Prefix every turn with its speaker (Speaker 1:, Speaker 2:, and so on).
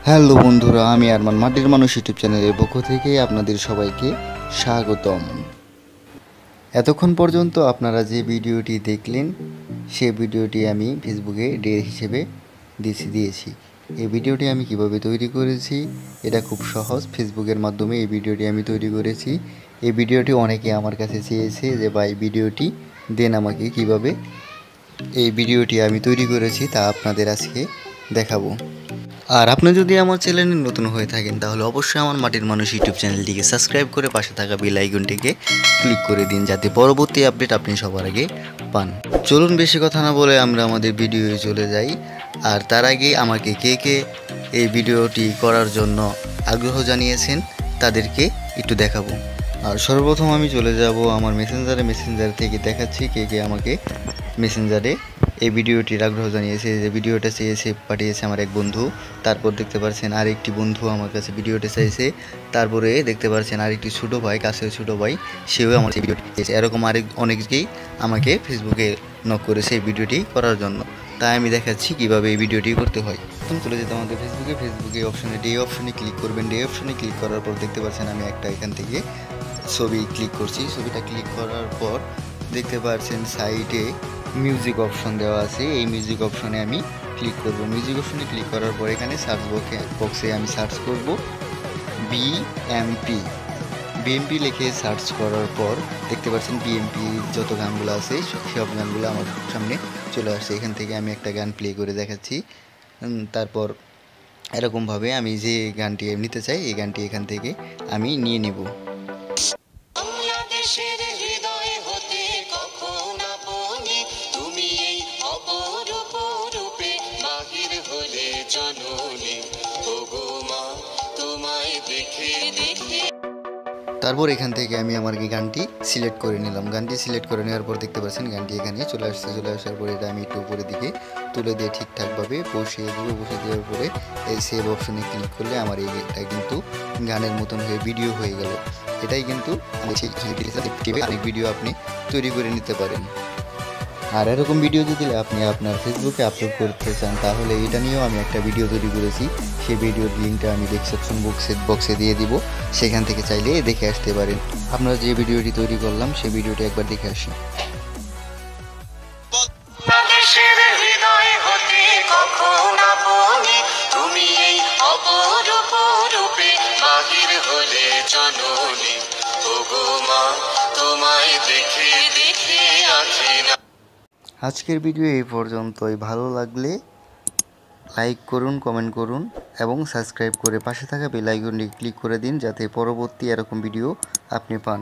Speaker 1: Hello বন্ধুরা, আমি আরমান মাটির মানুষ ইউটিউব চ্যানেলের পক্ষ থেকে আপনাদের সবাইকে স্বাগতম। এতক্ষণ পর্যন্ত আপনারা যে ভিডিওটি দেখলেন সেই ভিডিওটি আমি ফেসবুকে ডে হিসেবে দিয়েছি। এই ভিডিওটি আমি কিভাবে তৈরি করেছি এটা খুব সহজ। ফেসবুকের মাধ্যমে এই ভিডিওটি আমি তৈরি করেছি। এই ভিডিওটি অনেকে আমার কাছে চেয়েছে যে ভাই ভিডিওটি দেন আমাকে, কিভাবে এই ভিডিওটি আমি তৈরি করেছি তা আপনাদের আজকে দেখাবো। আর আপনি যদি আমার চ্যানেলে নতুন হয়ে থাকেন তাহলে অবশ্যই আমার মাটির মানুষ ইউটিউব চ্যানেলটিকে সাবস্ক্রাইব করে পাশে থাকা বেল আইকনটিকে ক্লিক করে দিন, যাতে পরবর্তী আপডেট আপনি সবার আগে পান। চলুন বেশি কথা না বলে আমরা আমাদের ভিডিওয়ে চলে যাই। আর তার আগে আমাকে কে কে এই ভিডিওটি করার জন্য আগ্রহ জানিয়েছেন তাদেরকে একটু দেখাবো। আর সর্বপ্রথম আমি চলে যাব আমার মেসেঞ্জার থেকে দেখাচ্ছি কে কে আমাকে মেসেঞ্জারে এই ভিডিওটির আগ্রহ জানিয়েছে। যে ভিডিওটা চেয়েছে পাঠিয়েছে আমার এক বন্ধু। তারপর দেখতে পাচ্ছেন আরেকটি বন্ধু আমার কাছে ভিডিওটা চাইছে। তারপরে দেখতে পাচ্ছেন আরেকটি ছোটো ভাই, কাছের ছোটো ভাই, সেও আমার এই ভিডিওটি চেয়েছে। এরকম অনেকেই আমাকে ফেসবুকে নক করেছে এই ভিডিওটি করার জন্য। তাই আমি দেখাচ্ছি কীভাবে এই ভিডিওটি করতে হয়। প্রথম চলে যেতে আমাদের ফেসবুকে অপশনে ডে অপশনে ক্লিক করবেন। ডে অপশনে ক্লিক করার পর দেখতে পাচ্ছেন আমি একটা এখান থেকে ছবি ক্লিক করছি। ছবিটা ক্লিক করার পর দেখতে পাচ্ছেন সাইডে মিউজিক অপশন দেওয়া আছে। এই মিউজিক অপশনে আমি ক্লিক করব। মিউজিক অপশনে ক্লিক করার পর এখানে সার্চ বক্সে আমি সার্চ করব বিএমপি। বিএমপি লিখে সার্চ করার পর দেখতে পাচ্ছেন বিএমপি যত গানগুলো আছে সব গানগুলো আমার সামনে চলে আসছে। এখান থেকে আমি একটা গান প্লে করে দেখাচ্ছি। তারপর এরকমভাবে আমি যে গানটি নিতে চাই এই গানটি এখান থেকে আমি নিয়ে নেব। তারপর এখান থেকে আমি আমার গানটি সিলেক্ট করে নিলাম। গানটি সিলেক্ট করে নেওয়ার পর দেখতে পাচ্ছেন গানটি এখানে চলে আসছে। চলে আসার পরে এটা আমি একটু উপরের দিকে তুলে দিয়ে ঠিকঠাকভাবে বসিয়ে দেবো। বসিয়ে দেওয়ার পরে এই সেভ অপশনে ক্লিক করলে আমার এইটা কিন্তু গানের মতন হয়ে ভিডিও হয়ে গেল। এটাই কিন্তু অনেক ভিডিও আপনি তৈরি করে নিতে পারেন। আর এরকম ভিডিও যদি আপনি আপনার ফেসবুকে আপলোড করতে চান তাহলে এটা নিয়েও আমি একটা ভিডিও তৈরি করেছি। সেই ভিডিওর লিঙ্কটা আমি ডেসক্রিপশন বক্সে দিয়ে দিব, সেখান থেকে চাইলে দেখে আসতে পারেন। আপনারা যে ভিডিওটি তৈরি করলাম সেই ভিডিওটি একবার দেখে আসি। আজকের ভিডিও এই পর্যন্তই। ভালো লাগলে লাইক করুন, কমেন্ট করুন এবং সাবস্ক্রাইব করে পাশে থাকা বেল আইকনটি ক্লিক করে দিন, যাতে পরবর্তী এরকম ভিডিও আপনি পান।